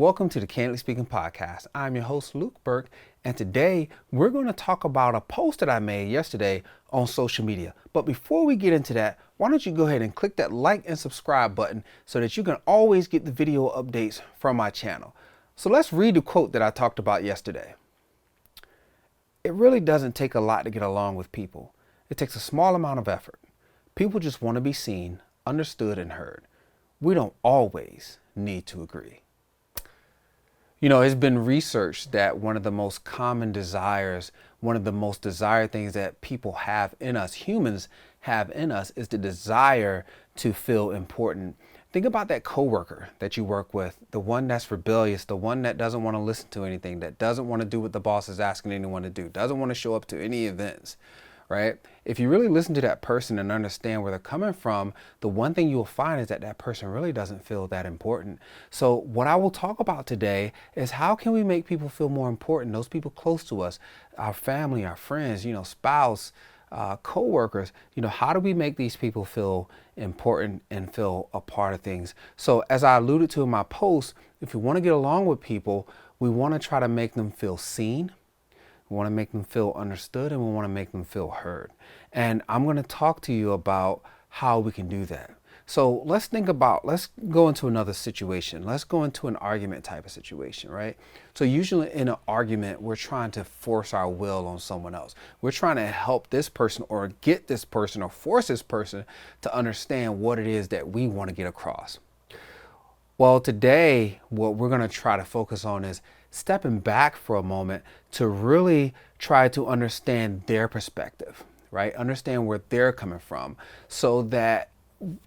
Welcome to the Candidly Speaking Podcast. I'm your host, Luke Burke, and today we're going to talk about a post that I made yesterday on social media. But before we get into that, why don't you go ahead and click that like and subscribe button so that you can always get the video updates from my channel. So let's read the quote that I talked about yesterday. It really doesn't take a lot to get along with people. It takes a small amount of effort. People just want to be seen, understood, and heard. We don't always need to agree. You know, it's been researched that one of the most common desires, one of the most desired things that people have in us, humans have in us, is the desire to feel important. Think about that coworker that you work with, the one that's rebellious, the one that doesn't want to listen to anything, that doesn't want to do what the boss is asking anyone to do, doesn't want to show up to any events, right? If you really listen to that person and understand where they're coming from, the one thing you'll find is that that person really doesn't feel that important. So what I will talk about today is how can we make people feel more important, those people close to us, our family, our friends, spouse, co-workers, how do we make these people feel important and feel a part of things? So as I alluded to in my post, if we want to get along with people, we want to try to make them feel seen. We want to make them feel understood, and we want to make them feel heard. And I'm going to talk to you about how we can do that. So let's go into another situation. Let's go into an argument type of situation, right? So usually in an argument, we're trying to force our will on someone else. We're trying to help this person or get this person or force this person to understand what it is that we want to get across. Well, today, what we're going to try to focus on is stepping back for a moment to really try to understand their perspective, right? Understand where they're coming from so that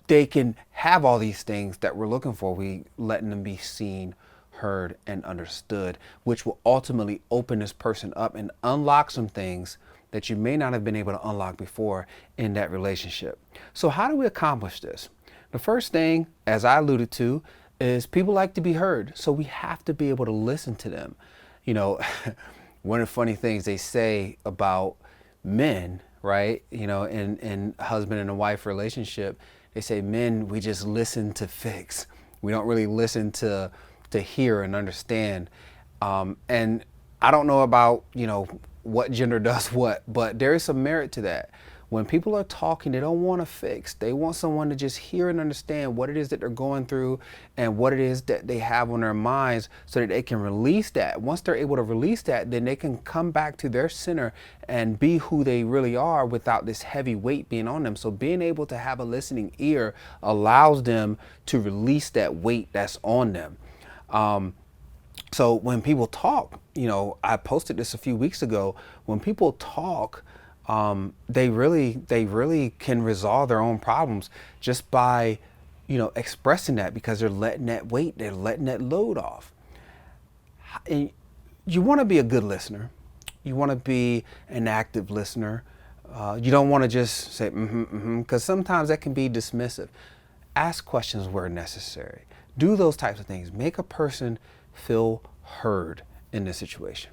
they can have all these things that we're looking for. We letting them be seen, heard, and understood, which will ultimately open this person up and unlock some things that you may not have been able to unlock before in that relationship. So how do we accomplish this? The first thing, as I alluded to, is people like to be heard. So we have to be able to listen to them. One of the funny things they say about men, right? In husband and a wife relationship, they say men, we just listen to fix. We don't really listen to hear and understand. And I don't know about, what gender does what, but there is some merit to that. When people are talking, they don't want to fix. They want someone to just hear and understand what it is that they're going through and what it is that they have on their minds so that they can release that. Once they're able to release that, then they can come back to their center and be who they really are without this heavy weight being on them. So being able to have a listening ear allows them to release that weight that's on them. So when people talk, I posted this a few weeks ago, when people talk, they really can resolve their own problems just by, expressing that, because they're letting that weight, they're letting that load off. And you want to be a good listener. You want to be an active listener. You don't want to just say, because sometimes that can be dismissive. Ask questions where necessary. Do those types of things. Make a person feel heard in this situation.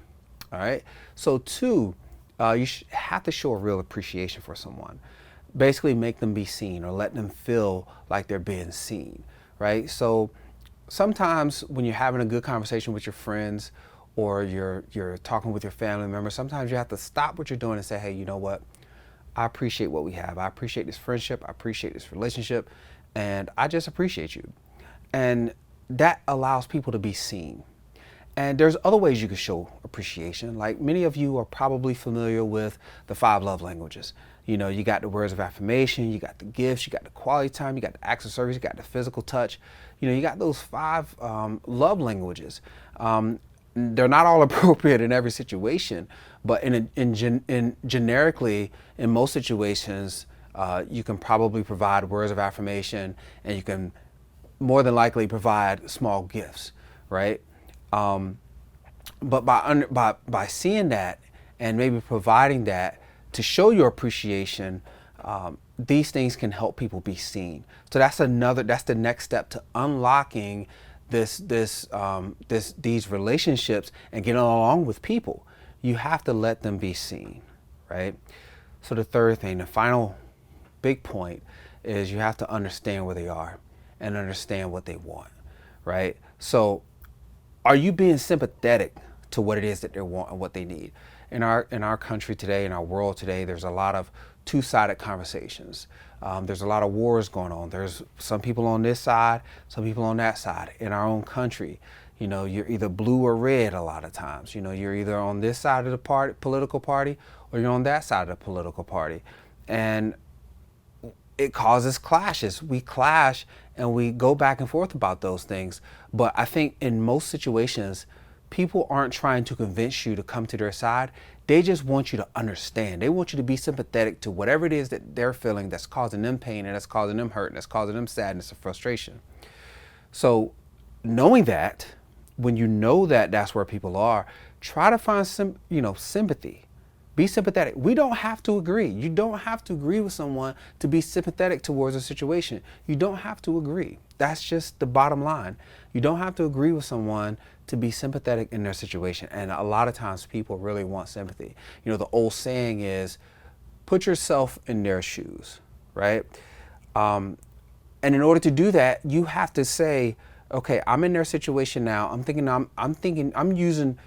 All right. So two, you have to show a real appreciation for someone. Basically make them be seen or let them feel like they're being seen, right? So sometimes when you're having a good conversation with your friends or you're talking with your family members, sometimes you have to stop what you're doing and say, hey, you know what? I appreciate what we have. I appreciate this friendship. I appreciate this relationship. And I just appreciate you. And that allows people to be seen. And there's other ways you can show appreciation. Like many of you are probably familiar with the 5 love languages. You got the words of affirmation, you got the gifts, you got the quality time, you got the acts of service, you got the physical touch. You got those 5 love languages. They're not all appropriate in every situation, but generically, in most situations, you can probably provide words of affirmation, and you can more than likely provide small gifts, right? But by seeing that and maybe providing that to show your appreciation, these things can help people be seen. So that's the next step to unlocking these relationships and getting along with people. You have to let them be seen, right? So the third thing, the final big point, is you have to understand where they are and understand what they want, right? So are you being sympathetic to what it is that they want and what they need? In our country today, in our world today, there's a lot of two-sided conversations. There's a lot of wars going on. There's some people on this side, some people on that side. In our own country, you're either blue or red a lot of times. You're either on this side of the political party, or you're on that side of the political party. And it causes clashes. We clash and we go back and forth about those things. But I think in most situations, people aren't trying to convince you to come to their side. They just want you to understand. They want you to be sympathetic to whatever it is that they're feeling that's causing them pain and that's causing them hurt and that's causing them sadness and frustration. So knowing that, when you know that that's where people are, try to find some, sympathy. Be sympathetic. We don't have to agree. You don't have to agree with someone to be sympathetic towards a situation. You don't have to agree. That's just the bottom line. You don't have to agree with someone to be sympathetic in their situation. And a lot of times people really want sympathy. The old saying is, put yourself in their shoes, right? And in order to do that, you have to say, okay, I'm in their situation now. I'm using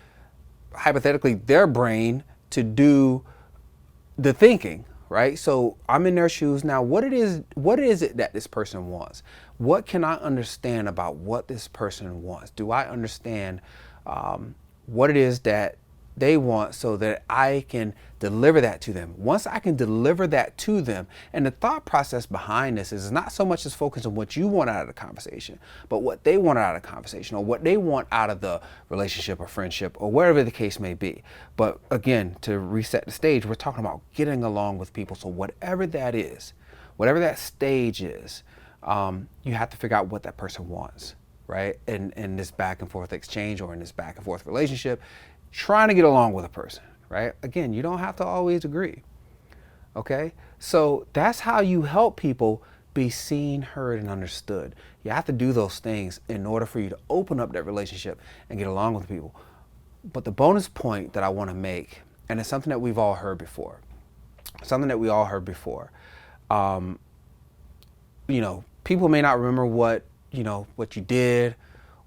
hypothetically their brain to do the thinking, right? So I'm in their shoes now. What is it that this person wants? What can I understand about what this person wants? Do I understand what it is that they want so that I can deliver that to them? Once I can deliver that to them, and the thought process behind this is not so much as focused on what you want out of the conversation, but what they want out of the conversation, or what they want out of the relationship or friendship or wherever the case may be. But again, to reset the stage, we're talking about getting along with people. So whatever that is, whatever that stage is, you have to figure out what that person wants, right? In this back and forth exchange or in this back and forth relationship, trying to get along with a person, right? Again, you don't have to always agree, okay? So that's how you help people be seen, heard, and understood. You have to do those things in order for you to open up that relationship and get along with people. But the bonus point that I want to make, and it's something that we've all heard before, people may not remember what you did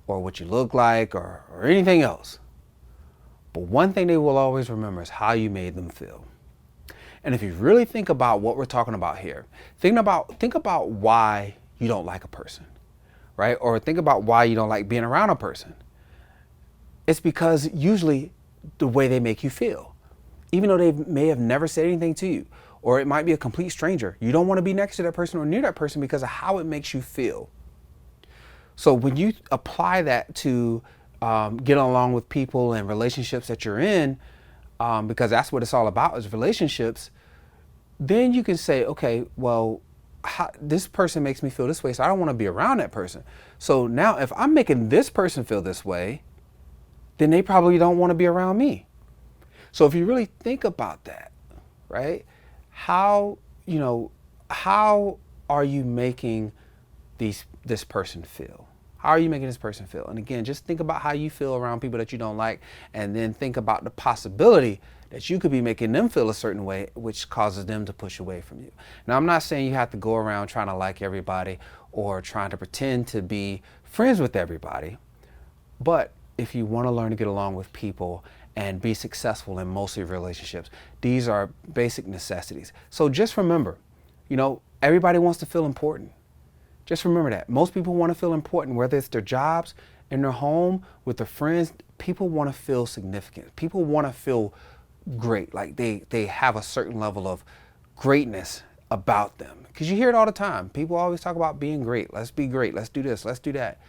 or what you look like or anything else. But one thing they will always remember is how you made them feel. And if you really think about what we're talking about here, think about why you don't like a person, right? Or think about why you don't like being around a person. It's because usually the way they make you feel, even though they may have never said anything to you, or it might be a complete stranger. You don't want to be next to that person or near that person because of how it makes you feel. So when you apply that to get along with people and relationships that you're in, because that's what it's all about, is relationships, then you can say, okay, well, this person makes me feel this way, so I don't want to be around that person. So now if I'm making this person feel this way, then they probably don't want to be around me. So if you really think about that, right? How are you making this person feel? How are you making this person feel? And again, just think about how you feel around people that you don't like, and then think about the possibility that you could be making them feel a certain way, which causes them to push away from you. Now, I'm not saying you have to go around trying to like everybody or trying to pretend to be friends with everybody, but if you want to learn to get along with people and be successful in most of your relationships, these are basic necessities. So just remember, everybody wants to feel important. Just remember that. Most people want to feel important, whether it's their jobs, in their home, with their friends. People want to feel significant. People want to feel great, like they have a certain level of greatness about them. Because you hear it all the time. People always talk about being great. Let's be great. Let's do this. Let's do that.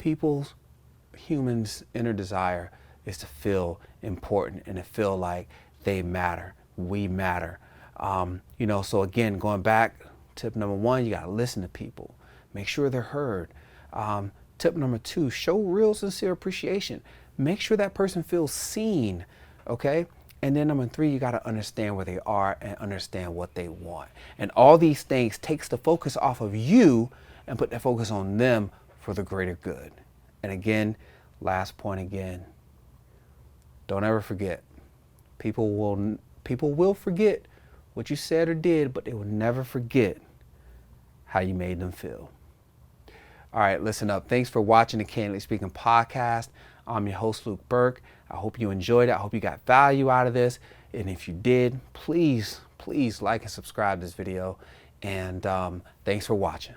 Humans' inner desire is to feel important and to feel like they matter. We matter. So again, going back, tip number 1, you got to listen to people. Make sure they're heard. Tip number 2, show real sincere appreciation. Make sure that person feels seen, okay? And then number 3, you got to understand where they are and understand what they want. And all these things takes the focus off of you and put that focus on them for the greater good. And again, last point again, don't ever forget. People will forget what you said or did, but they will never forget how you made them feel. All right, listen up. Thanks for watching the Candidly Speaking podcast. I'm your host, Luke Burke. I hope you enjoyed it. I hope you got value out of this. And if you did, please like and subscribe to this video. And thanks for watching.